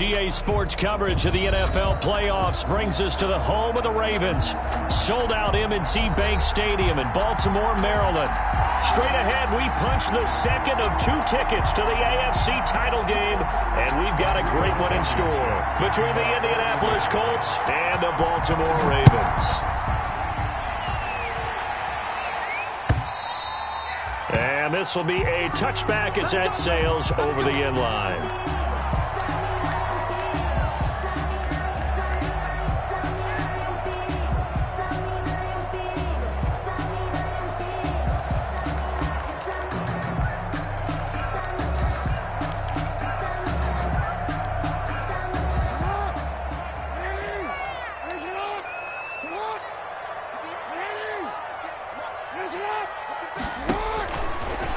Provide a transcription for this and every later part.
EA Sports coverage of the NFL playoffs brings us to the home of the Ravens. Sold out M&T Bank Stadium in Baltimore, Maryland. Straight ahead, we punch the second of 2 tickets to the AFC title game, and we've got a great one in store between the Indianapolis Colts and the Baltimore Ravens. And this will be a touchback as that sails over the end line.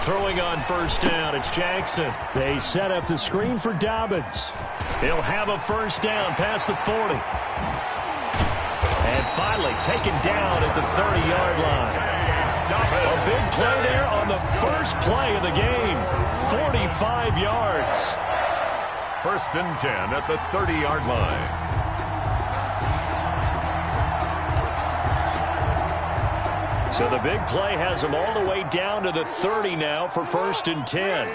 Throwing on first down, it's Jackson. They set up the screen for Dobbins. He'll have a first down past the 40. And finally taken down at the 30-yard line. A big play there on the first play of the game. 45 yards. First and 10 at the 30-yard line. So the big play has them all the way down to the 30 now for first and 10.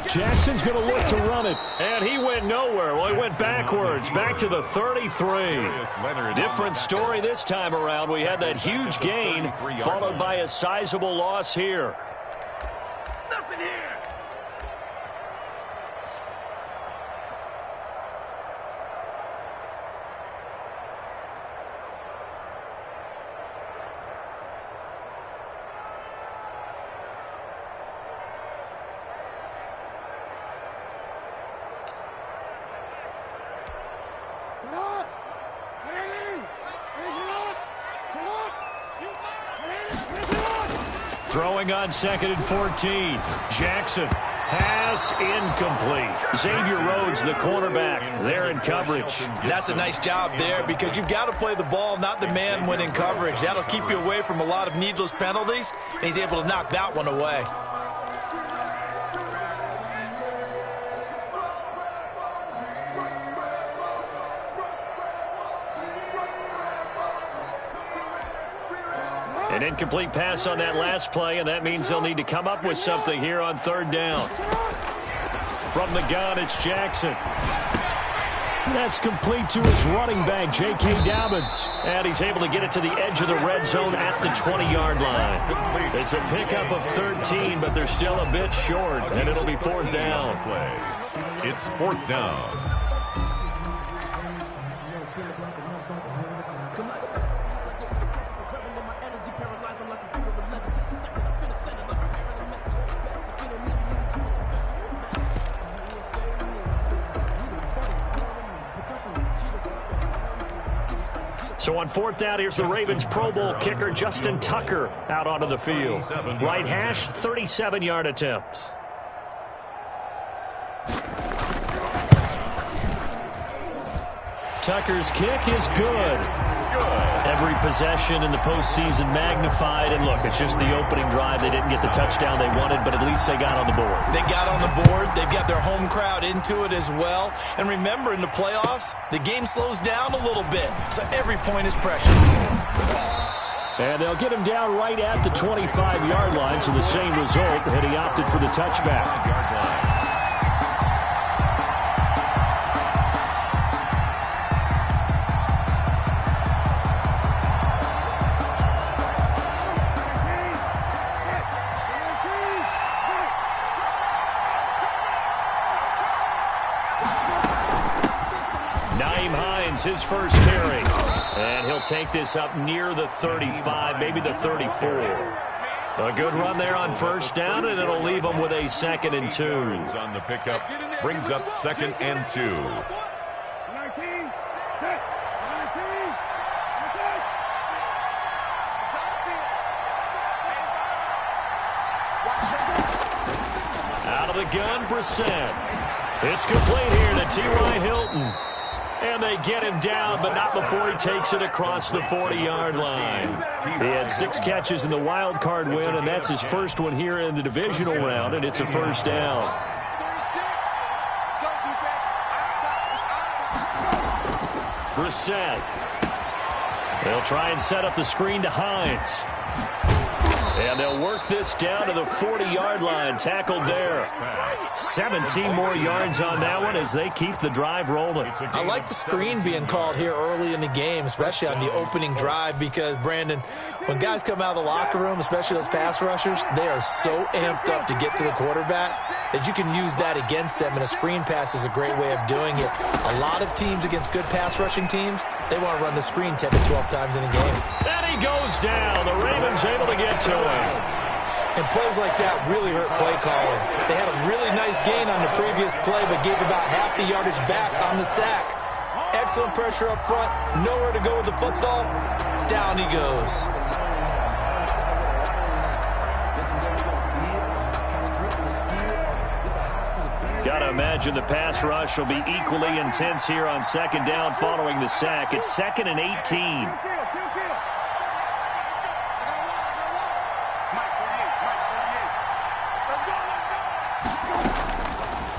Jackson's going to look to run it, and he went nowhere. Well, he went backwards, back to the 33. Different story this time around. We had that huge gain, followed by a sizable loss here. Nothing here. Throwing on second and 14. Jackson. Pass incomplete. Xavier Rhodes, the cornerback, there in coverage. That's a nice job there because you've got to play the ball, not the man when in coverage. That'll keep you away from a lot of needless penalties, and he's able to knock that one away. An incomplete pass on that last play, and that means they'll need to come up with something here on third down. From the gun, it's Jackson. That's complete to his running back, J.K. Dobbins. And he's able to get it to the edge of the red zone at the 20-yard line. It's a pickup of 13, but they're still a bit short, and it'll be fourth down. It's fourth down. So on fourth down, here's the Ravens Pro Bowl kicker, Justin Tucker, out onto the field. Right hash, 37-yard attempt. Tucker's kick is good. Every possession in the postseason magnified. And look, it's just the opening drive. They didn't get the touchdown they wanted, but at least they got on the board. They got on the board. They've got their home crowd into it as well. And remember, in the playoffs, the game slows down a little bit, so every point is precious. And they'll get him down right at the 25-yard line, so the same result, and he opted for the touchback. 'Naeem Hines, his first carry. And he'll take this up near the 35, maybe the 34. A good run there on first down, and it'll leave them with a 2nd and 2. On the pickup, brings up 2nd and 2. Out of the gun, Brissett. It's complete here to T.Y. Hilton. And they get him down, but not before he takes it across the 40-yard line. He had 6 catches in the wild card win, and that's his first one here in the divisional round, and it's a first down. Brissett. They'll try and set up the screen to Hines. And they'll work this down to the 40-yard line, tackled there. 17 more yards on that one as they keep the drive rolling. I like the screen being called here early in the game, especially on the opening drive, because, Brandon, when guys come out of the locker room, especially those pass rushers, they are so amped up to get to the quarterback that you can use that against them, and a screen pass is a great way of doing it. A lot of teams against good pass rushing teams, they want to run the screen 10 to 12 times in a game. And he goes down. The Ravens able to get to him. And plays like that really hurt play calling. They had a really nice gain on the previous play, but gave about half the yardage back on the sack. Excellent pressure up front. Nowhere to go with the football. Down he goes. Got to imagine the pass rush will be equally intense here on second down following the sack. It's 2nd and 18.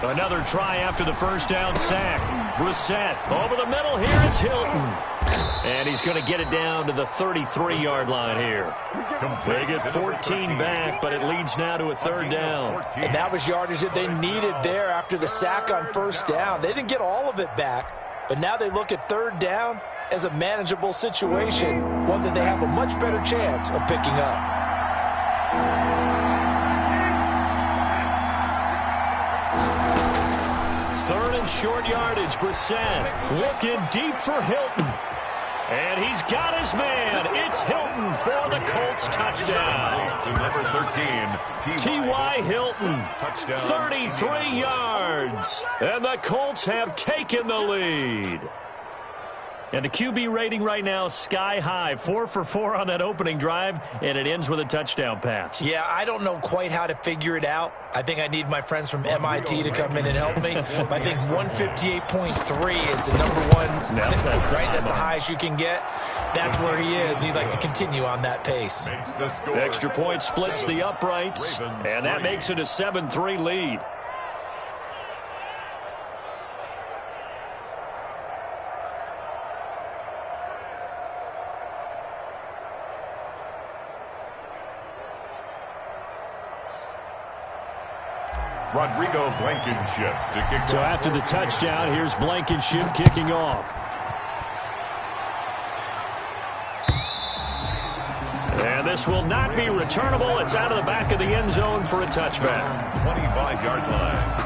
Another try after the first down sack. Brissett over the middle here. It's Hilton. And he's going to get it down to the 33-yard line here. They get 14 back, but it leads now to a third down. And that was yardage that they needed there after the sack on first down. They didn't get all of it back, but now they look at third down as a manageable situation, one that they have a much better chance of picking up. Third and short yardage. Brissett looking deep for Hilton. And he's got his man. It's Hilton for the Colts touchdown. To number 13, T.Y. Hilton, 33 yards. And the Colts have taken the lead. And the QB rating right now, sky high. 4 for 4 on that opening drive, and it ends with a touchdown pass. Yeah, I don't know quite how to figure it out. I think I need my friends from MIT to come in and help me. But I think 158.3 is the number one. No, that's right. That's the highest you can get. That's where he is. He'd like to continue on that pace. Extra point splits the uprights, and that makes it a 7-3 lead. Rodrigo Blankenship to kick So after the touchdown, here's Blankenship kicking off. And this will not be returnable. It's out of the back of the end zone for a touchback. 25-yard line.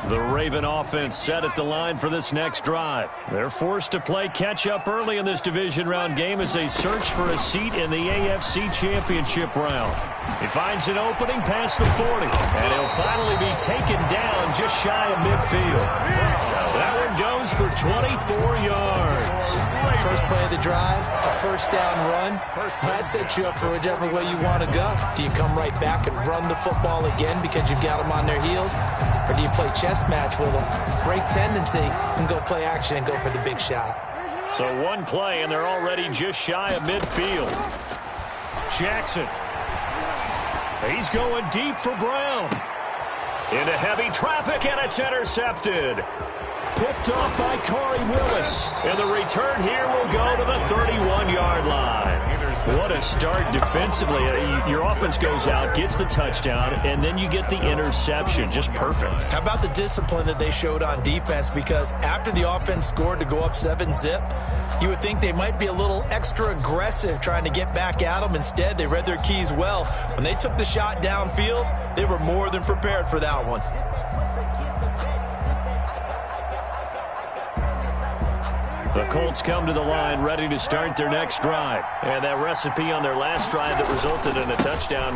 The Raven offense set at the line for this next drive. They're forced to play catch-up early in this division round game as they search for a seat in the AFC Championship round. He finds an opening past the 40, and he'll finally be taken down just shy of midfield. That one goes for 24 yards. First play of the drive, a first down run. That sets you up for whichever way you want to go. Do you come right back and run the football again because you've got them on their heels? Or do you play chess match with them, break tendency, and go play action and go for the big shot? So one play, and they're already just shy of midfield. Jackson. He's going deep for Brown. Into heavy traffic, and it's intercepted. Picked off by Corey Willis. And the return here will go to the 31-yard line. What a start defensively. Your offense goes out, gets the touchdown, and then you get the interception. Just perfect. How about the discipline that they showed on defense? Because after the offense scored to go up 7-zip, you would think they might be a little extra aggressive trying to get back at them. Instead, they read their keys well. When they took the shot downfield, they were more than prepared for that one. The Colts come to the line ready to start their next drive. And that recipe on their last drive that resulted in a touchdown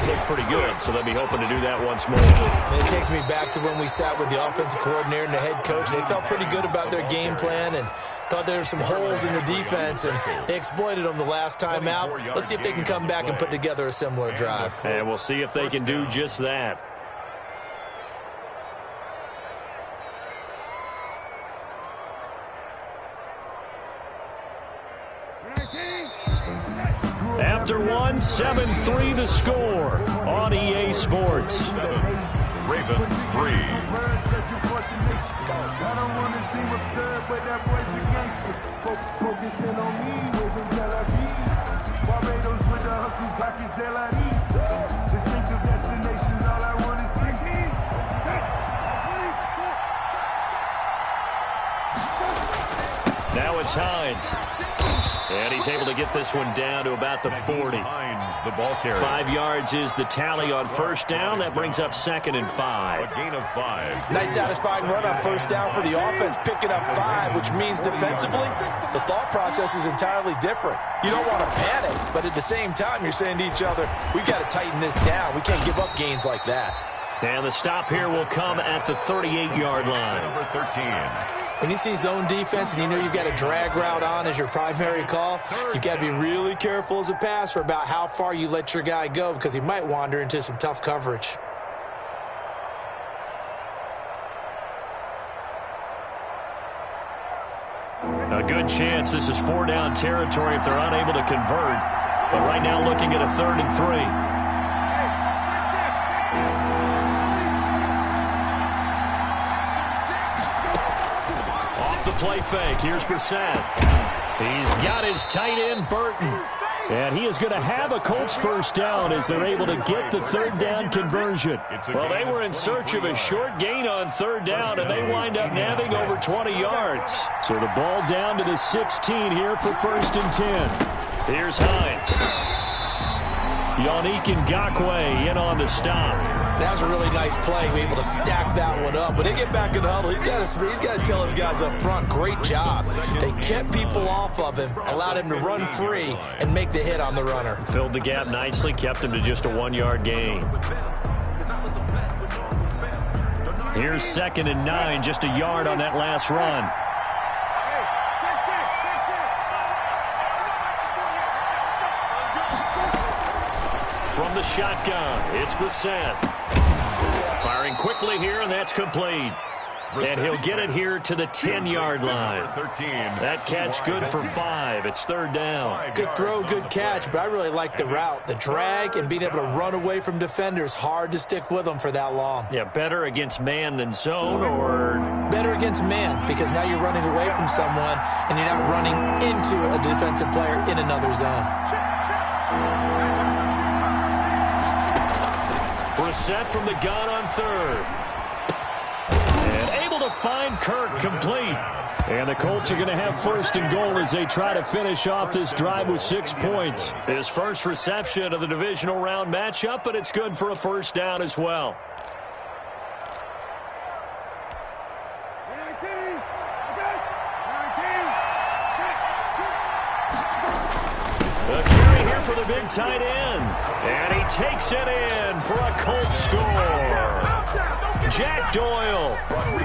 looked pretty good, so they'll be hoping to do that once more. It takes me back to when we sat with the offensive coordinator and the head coach. They felt pretty good about their game plan and thought there were some holes in the defense, and they exploited them the last time out. Let's see if they can come back and put together a similar drive. And we'll see if they can do just that. After one, 7-3 the score on EA Sports. Ravens 3. Now it's Hines. And he's able to get this one down to about the 40. The ball carrier. 5 yards is the tally on first down. That brings up 2nd and 5. A gain of 5. Nice satisfying run on first down for the offense, picking up 5, which means defensively, the thought process is entirely different. You don't want to panic, but at the same time, you're saying to each other, we've got to tighten this down. We can't give up gains like that. And the stop here will come at the 38-yard line. Number 13. When you see zone defense and you know you've got a drag route on as your primary call, you've got to be really careful as a passer about how far you let your guy go because he might wander into some tough coverage. A good chance this is 4-down territory if they're unable to convert. But right now looking at a 3rd and 3. Play fake. Here's Brissett. He's got his tight end, Burton. And he is going to have a Colts first down as they're able to get the 3rd down conversion. Well, they were in search of a short gain on 3rd down, and they wind up nabbing over 20 yards. So the ball down to the 16 here for 1st and 10. Here's Hines. Yannick Ngakoue in on the stop. That was a really nice play, be able to stack that one up. When they get back in the huddle, he's got to tell his guys up front, great job. They kept people off of him, allowed him to run free and make the hit on the runner. Filled the gap nicely, kept him to just a 1-yard gain. Here's 2nd and 9, just a yard on that last run. From the shotgun, it's Brissett. Firing quickly here, and that's complete. And he'll get it here to the 10-yard line. That catch good for 5. It's 3rd down. Good throw, good catch, but I really like the route. The drag and being able to run away from defenders, hard to stick with them for that long. Yeah, better against man than zone, or? Better against man, because now you're running away from someone, and you're not running into a defensive player in another zone. Brissett from the gun on 3rd. And able to find Kirk complete. And the Colts are going to have 1st and goal as they try to finish off this drive with 6 points. His first reception of the divisional round matchup, but it's good for a 1st down as well. A carry here for the big tight end. And he takes it in for a Colts score. Jack Doyle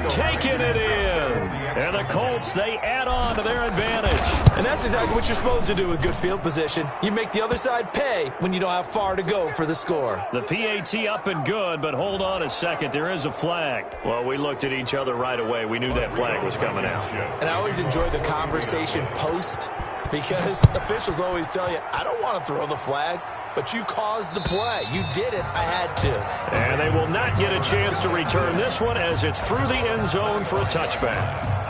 taking it in. And the Colts, they add on to their advantage. And that's exactly what you're supposed to do with good field position. You make the other side pay when you don't have far to go for the score. The PAT up and good, but hold on a second. There is a flag. Well, we looked at each other right away. We knew that flag was coming out. And I always enjoy the conversation post because officials always tell you, I don't want to throw the flag. But you caused the play. You did it. I had to. And they will not get a chance to return this one as it's through the end zone for a touchback.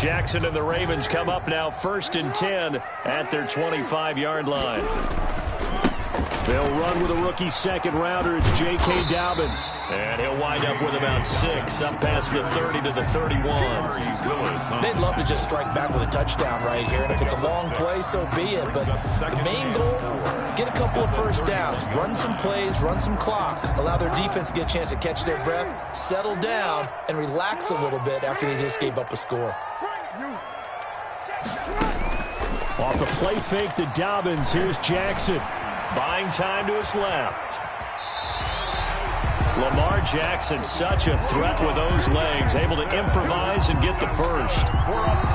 Jackson and the Ravens come up now 1st and 10 at their 25-yard line. They'll run with a rookie second-rounder. It's J.K. Dobbins. And he'll wind up with about 6, up past the 30 to the 31. They'd love to just strike back with a touchdown right here. And if it's a long play, so be it. But the main goal, get a couple of first downs, run some plays, run some clock, allow their defense to get a chance to catch their breath, settle down, and relax a little bit after they just gave up a score. Off the play fake to Dobbins, here's Jackson. Buying time to his left. Lamar Jackson, such a threat with those legs, able to improvise and get the first.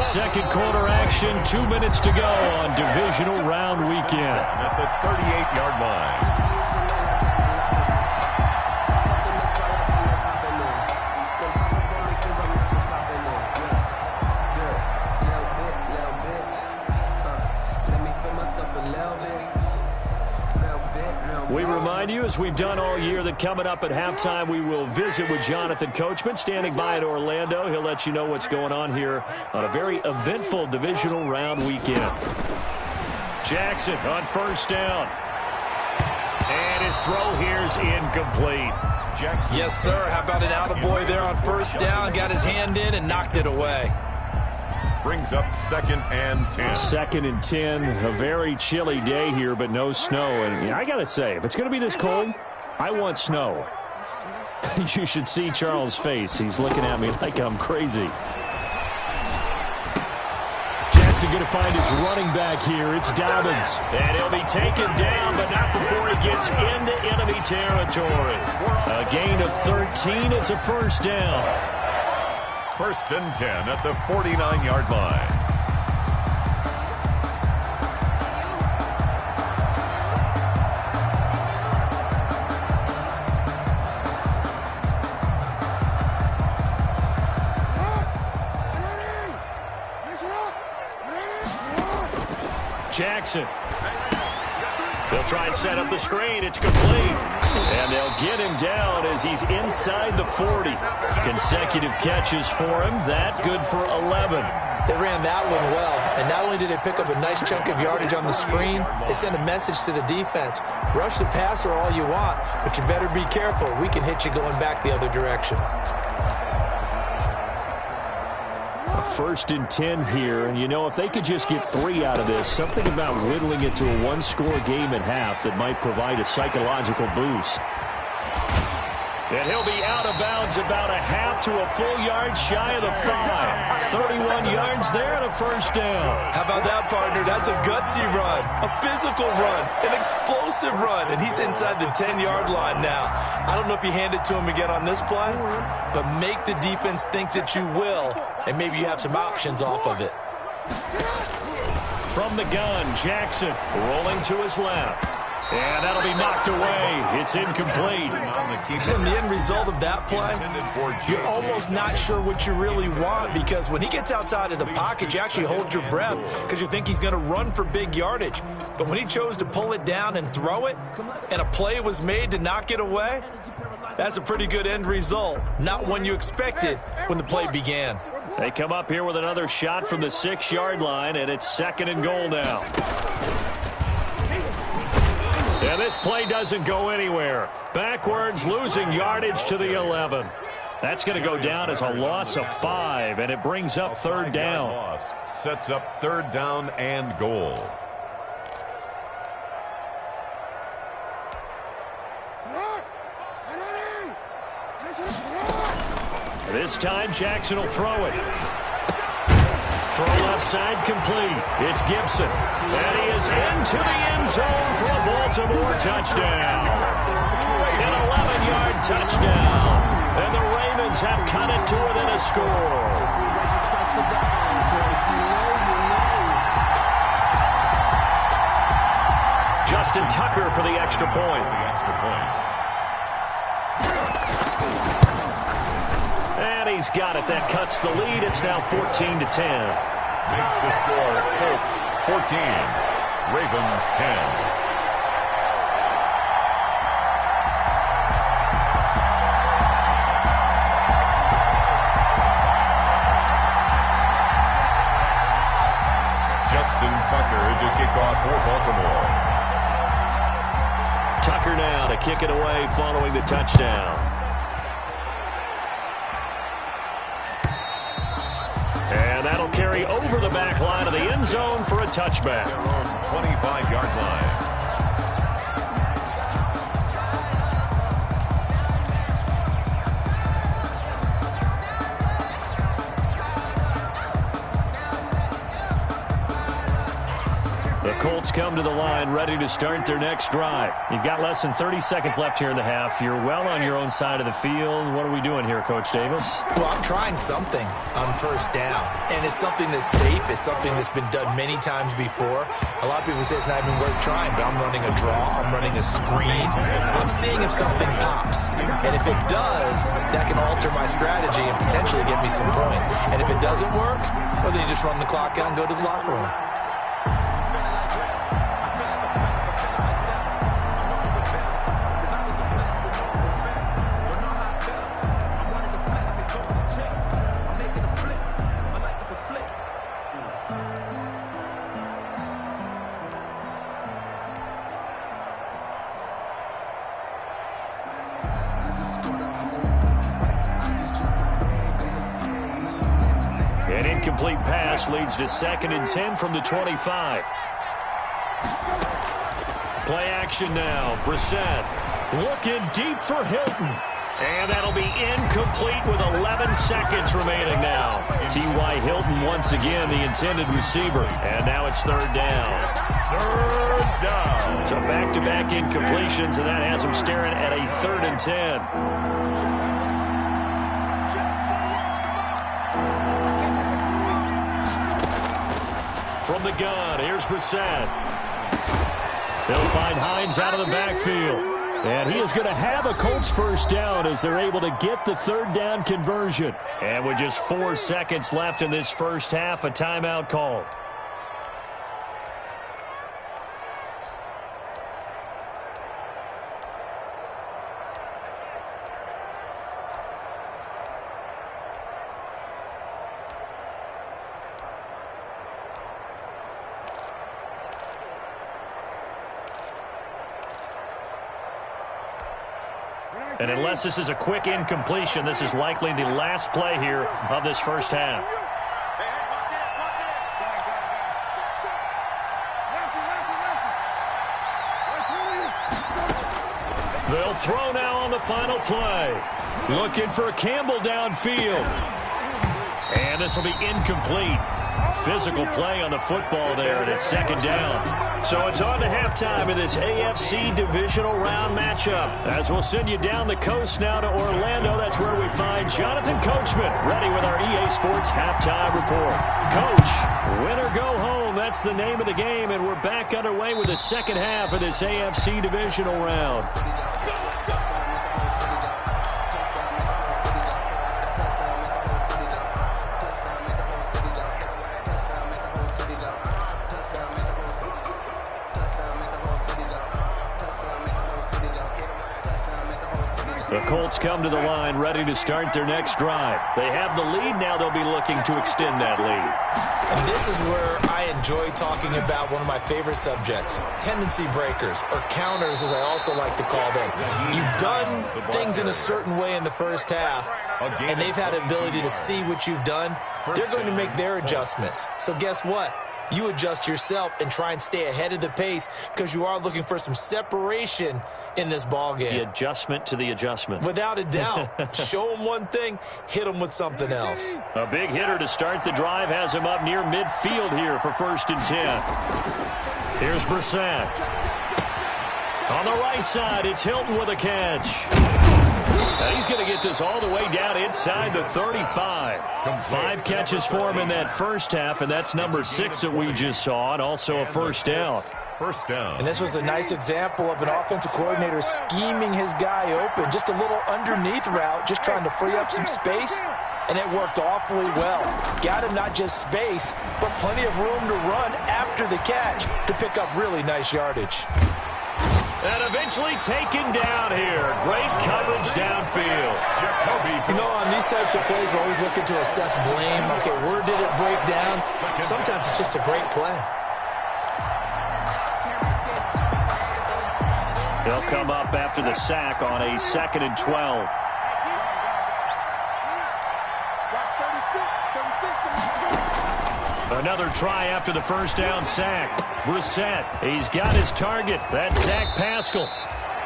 Second quarter action, 2 minutes to go on divisional round weekend. At the 38-yard line. We remind you, as we've done all year, that coming up at halftime, we will visit with Jonathan Coachman, standing by in Orlando. He'll let you know what's going on here on a very eventful divisional round weekend. Jackson on first down. And his throw here is incomplete. Jackson. Yes, sir. How about an attaboy there on first down? Got his hand in and knocked it away. Brings up 2nd and 10. 2nd and 10. A very chilly day here, but no snow. And I got to say, if it's going to be this cold, I want snow. You should see Charles' face. He's looking at me like I'm crazy. Jackson going to find his running back here. It's Dobbins. And he'll be taken down, but not before he gets into enemy territory. A gain of 13. It's a first down. 1st and 10 at the 49-yard line. Jackson. They'll try and set up the screen. It's complete. And they'll get him down as he's inside the 40. Consecutive catches for him. That good for 11. They ran that one well. And not only did they pick up a nice chunk of yardage on the screen, they sent a message to the defense. Rush the passer all you want, but you better be careful. We can hit you going back the other direction. A 1st and 10 here, and you know, if they could just get 3 out of this, something about whittling it to a one-score game at half that might provide a psychological boost. And he'll be out of bounds about a half to a full yard shy of the 5. 31 yards there and a first down. How about that, partner? That's a gutsy run, a physical run, an explosive run, and he's inside the 10-yard line now. I don't know if you hand it to him again on this play, but make the defense think that you will, and maybe you have some options off of it. From the gun, Jackson rolling to his left. And that'll be knocked away. It's incomplete. And the end result of that play, you're almost not sure what you really want, because when he gets outside of the pocket, you actually hold your breath because you think he's going to run for big yardage. But when he chose to pull it down and throw it, and a play was made to knock it away, that's a pretty good end result. Not one you expected when the play began. They come up here with another shot from the 6-yard line, and it's 2nd and goal now. And this play doesn't go anywhere. Backwards, losing yardage to the 11. That's going to go down as a loss of 5, and it brings up 3rd down. Loss sets up 3rd down and goal. This time, Jackson will throw it. Throw left side complete. It's Gibson. And he is into the end zone for a Baltimore touchdown. An 11-yard touchdown. And the Ravens have cut it to within a score. Justin Tucker for the extra point. And he's got it. That cuts the lead. It's now 14-10. Makes the score Colts 14, Ravens 10. Justin Tucker to kick off for Baltimore. now to kick it away following the touchdown. And that'll carry over the back line of the end zone for a touchback. 25-yard line. Colts come to the line ready to start their next drive. You've got less than 30 seconds left here in the half. You're well on your own side of the field. What are we doing here, Coach Davis? Well, I'm trying something on first down, and it's something that's safe. It's something that's been done many times before. A lot of people say it's not even worth trying, but I'm running a draw. I'm running a screen. I'm seeing if something pops, and if it does, that can alter my strategy and potentially get me some points. And if it doesn't work, well, then you just run the clock out and go to the locker room. An incomplete pass leads to 2nd and 10 from the 25. Play action now. Brissett looking deep for Hilton. And that'll be incomplete with 11 seconds remaining now. T.Y. Hilton once again the intended receiver. And now it's 3rd down. 3rd down. So back-to-back incompletions, and that has him staring at a 3rd and 10. From the gun, here's Brissett. They'll find Hines out of the backfield. And he is going to have a Colts first down as they're able to get the 3rd down conversion. And with just 4 seconds left in this first half, a timeout called. And unless this is a quick incompletion, this is likely the last play here of this first half. They'll throw now on the final play. Looking for Campbell downfield. And this will be incomplete. Physical play on the football there, and it's 2nd down. So it's on to halftime in this AFC divisional round matchup. As we'll send you down the coast now to Orlando, that's where we find Jonathan Coachman, ready with our EA Sports halftime report. Coach, win or go home, that's the name of the game, and we're back underway with the second half of this AFC divisional round. The Colts come to the line ready to start their next drive. They have the lead. Now they'll be looking to extend that lead. And this is where I enjoy talking about one of my favorite subjects, tendency breakers, or counters as I also like to call them. You've done things in a certain way in the first half, and they've had the ability to see what you've done. They're going to make their adjustments. So guess what? You adjust yourself and try and stay ahead of the pace because you are looking for some separation in this ball game. The adjustment to the adjustment. Without a doubt. Show them one thing, hit them with something else. A big hitter to start the drive has him up near midfield here for 1st and 10. Here's Brissett. On the right side, it's Hilton with a catch. Now he's going to get this all the way down inside the 35. 5 catches for him in that first half, and that's number 6 that we just saw, and also a first down. First down. And this was a nice example of an offensive coordinator scheming his guy open. Just a little underneath route, just trying to free up some space, and it worked awfully well. Got him not just space, but plenty of room to run after the catch to pick up really nice yardage. And eventually taken down here. Great coverage downfield. You know, on these types of plays, we're always looking to assess blame. Okay, where did it break down? Sometimes it's just a great play. He'll come up after the sack on a 2nd and 12. Another try after the first down sack. Brissett, he's got his target. That's Zach Pascal.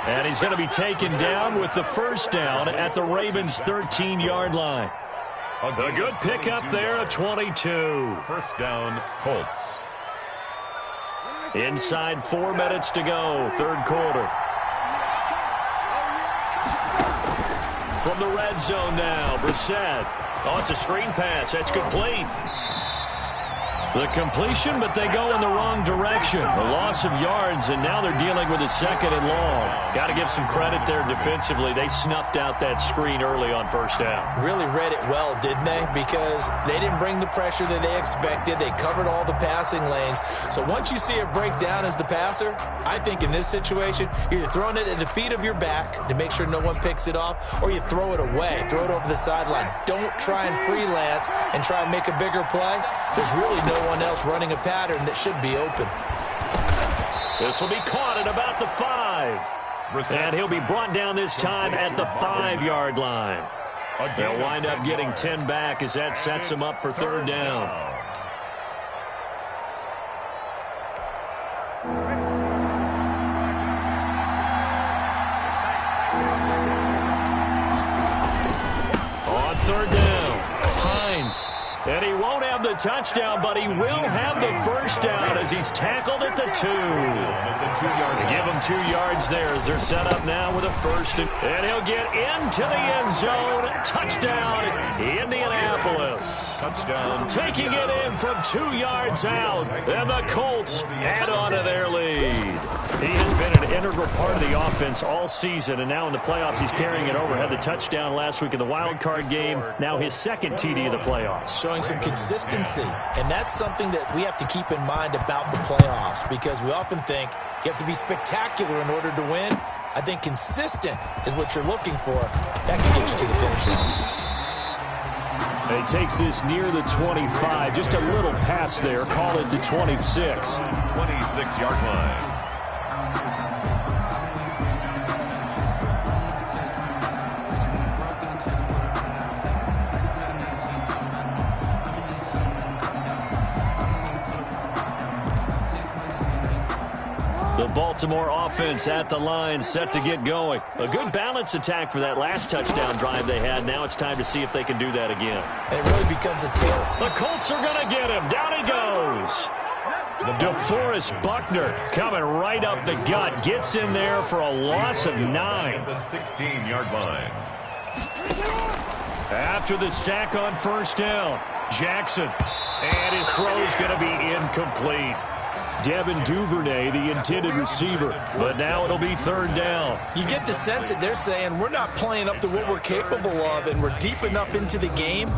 And he's going to be taken down with the first down at the Ravens' 13-yard line. A good pickup there, a 22. First down, Colts. Inside 4 minutes to go, third quarter. From the red zone now, Brissett. Oh, it's a screen pass. That's complete. The completion, but they go in the wrong direction. A loss of yards, and now they're dealing with a 2nd and long. Got to give some credit there defensively. They snuffed out that screen early on first down. Really read it well, didn't they? Because they didn't bring the pressure that they expected. They covered all the passing lanes. So once you see it break down as the passer, I think in this situation, you're either throwing it at the feet of your back to make sure no one picks it off, or you throw it away, throw it over the sideline. Don't try and freelance and try and make a bigger play. There's really no one else running a pattern that should be open. This will be caught at about the 5. And he'll be brought down this time at the 5-yard line. They'll wind up getting 10 back as that sets them up for third down. On third down, Hines. And he won't have the touchdown, but he will have the first down as he's tackled at the 2. Give him 2 yards there as they're set up now with a first. And he'll get into the end zone. Touchdown, Indianapolis. Touchdown. Taking it in from 2 yards out. And the Colts add on to their lead. He has been an integral part of the offense all season, and now in the playoffs he's carrying it over. Had the touchdown last week in the wild card game. Now his 2nd TD of the playoffs. Showing some consistency, and that's something that we have to keep in mind about the playoffs, because we often think you have to be spectacular in order to win. I think consistent is what you're looking for. That can get you to the finish line. He takes this near the 25, just a little pass there, call it the 26. 26-yard line. The Baltimore offense at the line, set to get going. A good balance attack for that last touchdown drive they had. Now it's time to see if they can do that again. It really becomes a tale. The Colts are going to get him. Down he goes. DeForest Buckner coming right up the gut. Gets in there for a loss of 9. The 16-yard line. After the sack on first down, Jackson. And his throw's going to be incomplete. Devin Duvernay, the intended receiver. But now it'll be third down. You get the sense that they're saying we're not playing up to what we're capable of, and we're deep enough into the game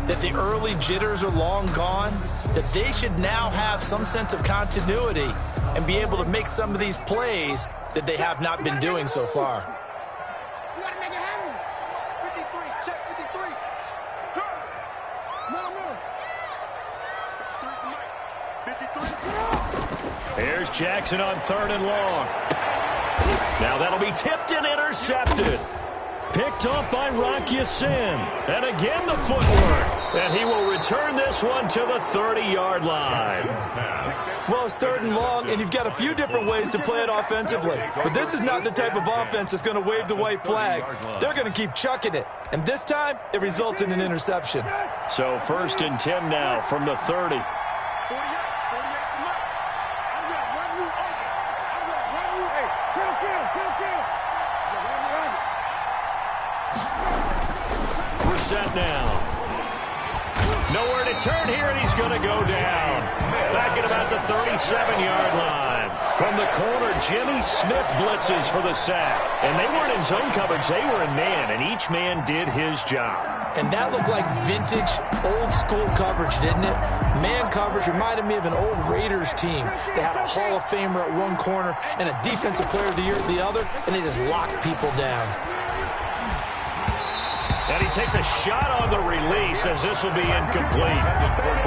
that the early jitters are long gone, that they should now have some sense of continuity and be able to make some of these plays that they have not been doing so far. You gotta make it happen. 53, check 53. Turn. More. 53. Here's Jackson on third and long. Now that'll be tipped and intercepted. Picked off by Rock Ya-Sin. And again the footwork. And he will return this one to the 30-yard line. Well, it's third and long, and you've got a few different ways to play it offensively. But this is not the type of offense that's going to wave the white flag. They're going to keep chucking it. And this time, it results in an interception. So first and 10 now from the 30. Set now. Nowhere to turn here, and he's going to go down. Back at about the 37-yard line. From the corner, Jimmy Smith blitzes for the sack. And they weren't in zone coverage, they were in man, and each man did his job. And that looked like vintage, old-school coverage, didn't it? Man coverage reminded me of an old Raiders team. They had a Hall of Famer at one corner and a defensive player of the year at the other, and they just locked people down. And he takes a shot on the release as this will be incomplete.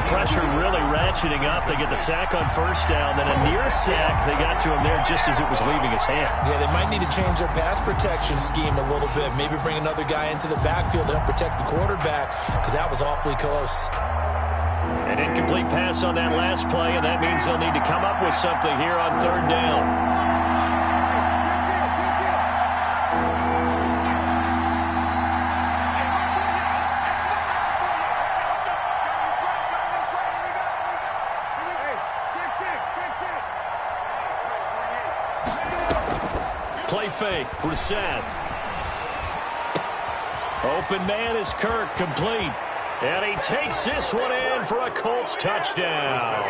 The pressure really ratcheting up. They get the sack on first down, then a near sack. They got to him there just as it was leaving his hand. Yeah, they might need to change their pass protection scheme a little bit. Maybe bring another guy into the backfield to help protect the quarterback, because that was awfully close. An incomplete pass on that last play, and that means they'll need to come up with something here on third down. Play fake, Brissett. Open man is Kirk, complete. And he takes this one in for a Colts touchdown.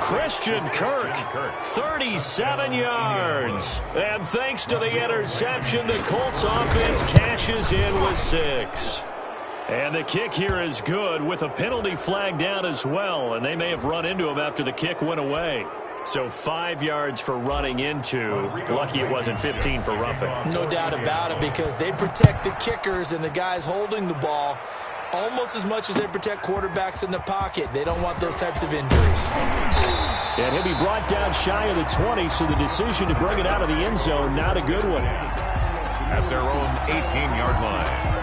Christian Kirk, 37 yards. And thanks to the interception, the Colts offense cashes in with 6. And the kick here is good with a penalty flag down as well. And they may have run into him after the kick went away. So 5 yards for running into. Lucky it wasn't 15 for roughing. No doubt about it, because they protect the kickers and the guys holding the ball almost as much as they protect quarterbacks in the pocket. They don't want those types of injuries. And he'll be brought down shy of the 20, so the decision to bring it out of the end zone, not a good one. At their own 18-yard line.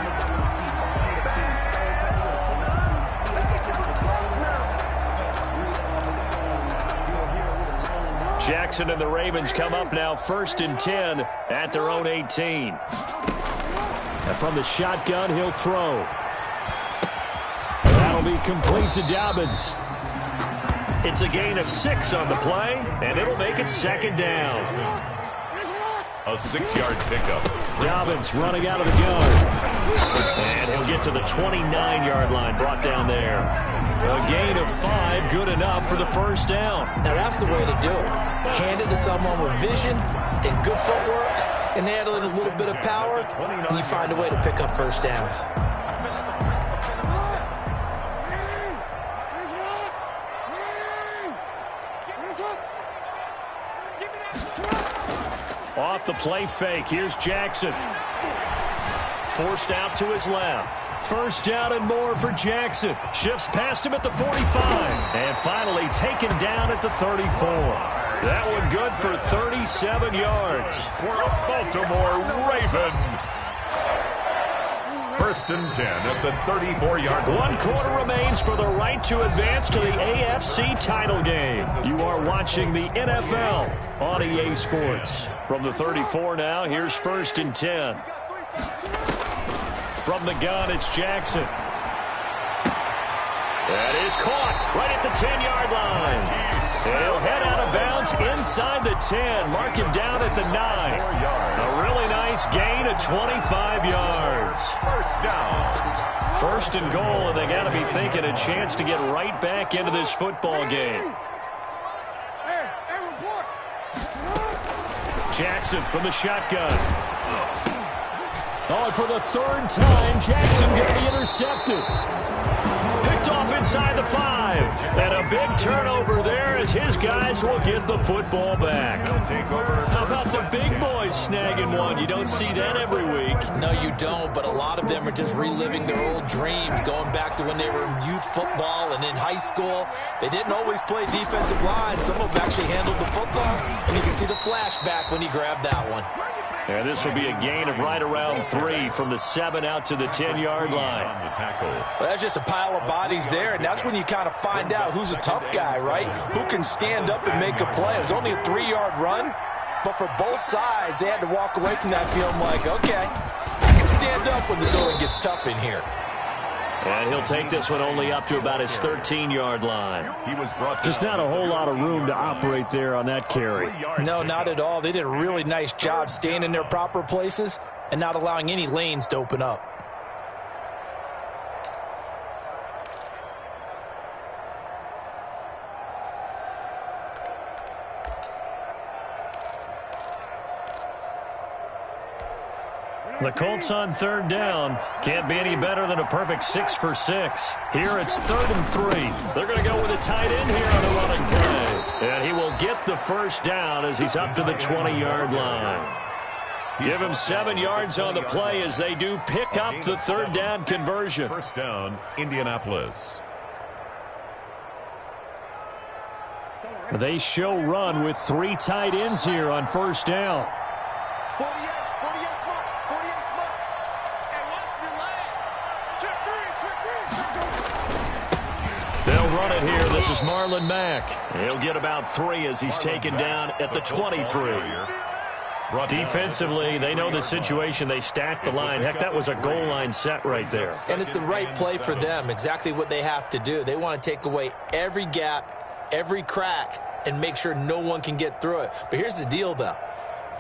Jackson and the Ravens come up now 1st and 10 at their own 18. And from the shotgun, he'll throw. That'll be complete to Dobbins. It's a gain of 6 on the play, and it'll make it 2nd down. A 6-yard pickup. Dobbins running out of the gun. And he'll get to the 29-yard line, brought down there. A gain of 5, good enough for the 1st down. Now that's the way to do it. Hand it to someone with vision and good footwork, and add in a little bit of power, and you find a way to pick up 1st downs. Off the play fake, here's Jackson. Forced out to his left. 1st down and more for Jackson. Shifts past him at the 45. And finally taken down at the 34. That one good for 37 yards. For a Baltimore Raven. 1st and 10 at the 34-yard line. 1 quarter remains for the right to advance to the AFC title game. You are watching the NFL on EA Sports. From the 34 now, here's 1st and 10. From the gun, it's Jackson. That is caught right at the 10-yard line. And he'll head out of bounds inside the 10. Mark him down at the 9. A really nice gain of 25 yards. 1st down. 1st and goal, and they got to be thinking a chance to get right back into this football game. Jackson from the shotgun. Oh, and for the 3rd time, Jackson going to be intercepted. Picked off inside the 5. And a big turnover there as his guys will get the football back. How about the big boys snagging one? You don't see that every week. No, you don't, but a lot of them are just reliving their old dreams, going back to when they were in youth football and in high school. They didn't always play defensive line. Some of them actually handled the football, and you can see the flashback when he grabbed that one. And this will be a gain of right around 3 from the 7 out to the 10-yard line. On the tackle. Well, that's just a pile of bodies there, and that's when you kind of find out who's a tough guy, right? Who can stand up and make a play. It was only a 3-yard run, but for both sides, they had to walk away from that feeling like, okay, I can stand up when the going gets tough in here. And he'll take this one only up to about his 13-yard line. He was brought Just not a whole lot of room to operate there on that carry. No, not at all. They did a really nice job staying in their proper places and not allowing any lanes to open up. The Colts on 3rd down. Can't be any better than a perfect 6 for 6. Here it's 3rd and 3. They're going to go with a tight end here on the running play. And he will get the 1st down as he's up to the 20-yard line. Give him 7 yards on the play as they do pick up the third down conversion. First down, Indianapolis. They show run with 3 tight ends here on first down. 48 mark, 48 mark. And watch your leg. Check 3. They'll run it here. This is Marlon Mack. He'll get about 3 as he's taken down at the 23. Defensively, they know the situation. They stack the line. Heck, that was a goal line set right there. And it's the right play for them, exactly what they have to do. They want to take away every gap, every crack, and make sure no one can get through it. But here's the deal, though.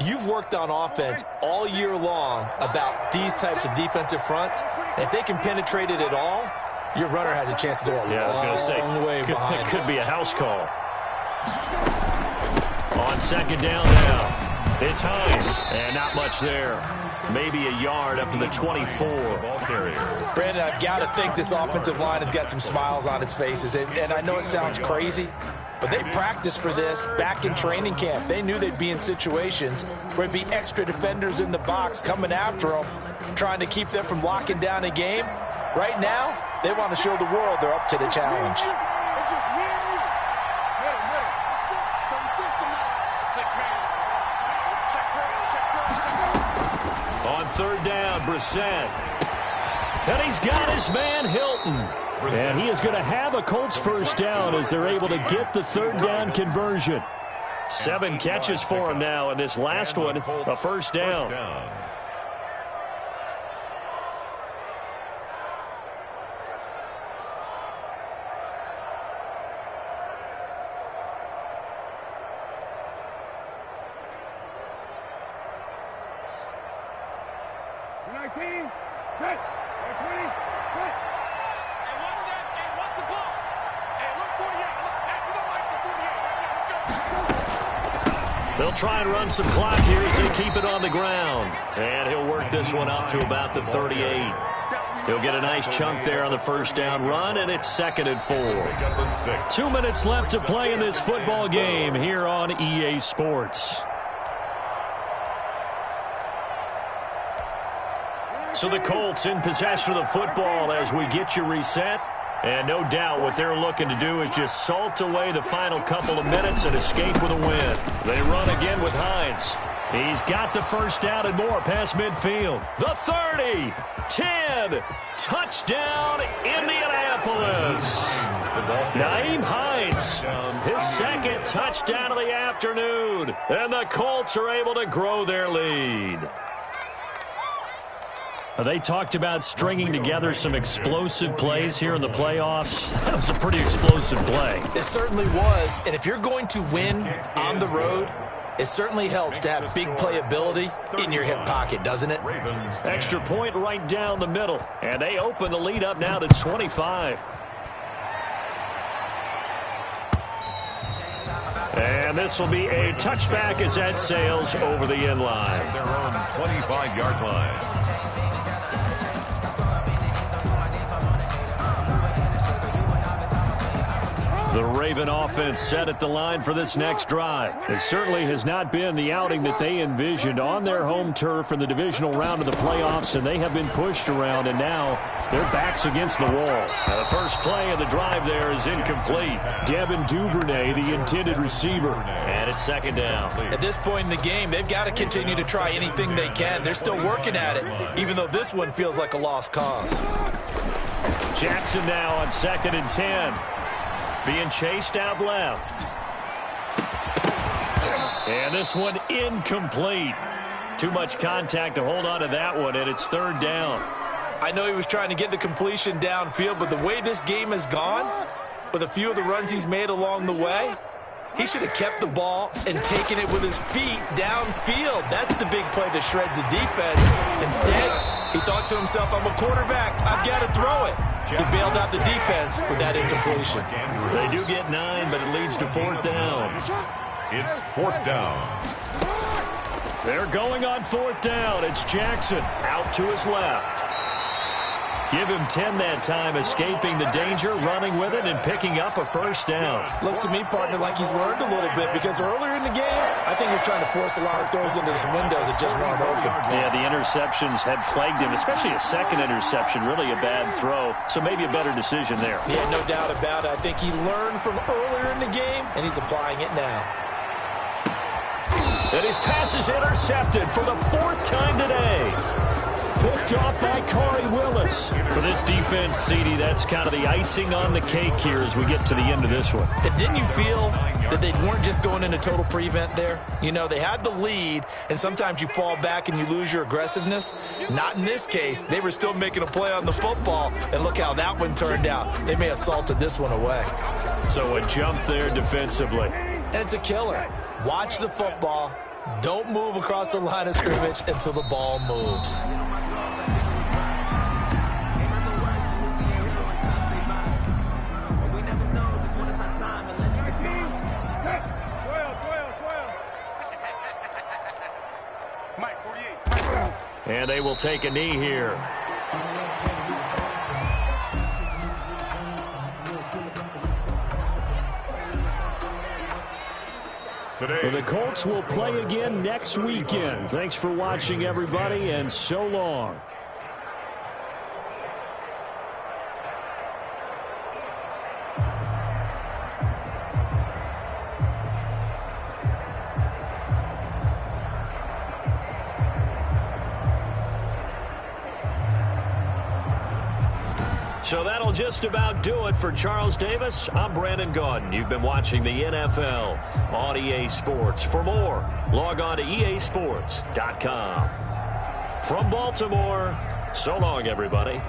You've worked on offense all year long about these types of defensive fronts. And if they can penetrate it at all, your runner has a chance to go a long way behind. It could be a house call. On second down now. It's Hines, and not much there. Maybe a yard up to the 24. Ball carrier. Brandon, I've got to think this offensive line has got some smiles on its faces. And I know it sounds crazy, but they practiced for this back in training camp. They knew they'd be in situations where it'd be extra defenders in the box coming after them, trying to keep them from locking down a game. Right now, they want to show the world they're up to the challenge. It's just me and you. Middle. That's it. 36 tonight. 6 man. Check cross. On third down, Brissett. And he's got his man, Hilton. And he is going to have a Colts first down as they're able to get the third down conversion. 7 catches for him now, and this last one, a first down. They'll try and run some clock here as they keep it on the ground. And he'll work this one up to about the 38. He'll get a nice chunk there on the first down run, and it's 2nd and 4. 2 minutes left to play in this football game here on EA Sports. So the Colts in possession of the football as we get you reset. And no doubt what they're looking to do is just salt away the final couple of minutes and escape with a win. They run again with Hines. He's got the first down and more past midfield. The 30, 10, touchdown Indianapolis. Nyheim Hines, his 2nd touchdown of the afternoon. And the Colts are able to grow their lead. They talked about stringing together some explosive plays here in the playoffs. That was a pretty explosive play. It certainly was. And if you're going to win on the road, it certainly helps to have big playability in your hip pocket, doesn't it? Extra point right down the middle. And they open the lead up now to 25. And this will be a touchback as that sails over the end line. Their own 25-yard line. The Raven offense set at the line for this next drive. It certainly has not been the outing that they envisioned on their home turf in the divisional round of the playoffs, and they have been pushed around, and now their backs against the wall. Now the first play of the drive there is incomplete. Devin Duvernay, the intended receiver, and it's 2nd down. At this point in the game, they've got to continue to try anything they can. They're still working at it, even though this one feels like a lost cause. Jackson now on 2nd and 10. Being chased out left. And this one incomplete. Too much contact to hold on to that one, and it's 3rd down. I know he was trying to get the completion downfield, but the way this game has gone, with a few of the runs he's made along the way, he should have kept the ball and taken it with his feet downfield. That's the big play that shreds the defense. Instead, he thought to himself, I'm a quarterback. I've got to throw it. He bailed out the defense with that incompletion. They do get 9, but it leads to 4th down. It's 4th down. They're going on 4th down. It's Jackson out to his left. Give him 10 that time, escaping the danger, running with it, and picking up a first down. Looks to me, partner, like he's learned a little bit because earlier in the game, I think he was trying to force a lot of throws into some windows that just weren't open. Yeah, the interceptions had plagued him, especially a second interception, really a bad throw. So maybe a better decision there. Yeah, no doubt about it. I think he learned from earlier in the game, and he's applying it now. And his pass is intercepted for the fourth time today. Picked off by Corey Willis. For this defense, CD, that's kind of the icing on the cake here as we get to the end of this one. And didn't you feel that they weren't just going into total prevent there? You know, they had the lead, and sometimes you fall back and you lose your aggressiveness. Not in this case. They were still making a play on the football, and look how that one turned out. They may have salted this one away. So a jump there defensively. And it's a killer. Watch the football. Don't move across the line of scrimmage until the ball moves. And they will take a knee here. Today, The Colts will play again next weekend. Thanks for watching, everybody, and so long. So that'll just about do it for Charles Davis. I'm Brandon Gaudin. You've been watching the NFL on EA Sports. For more, log on to easports.com. From Baltimore, so long, everybody.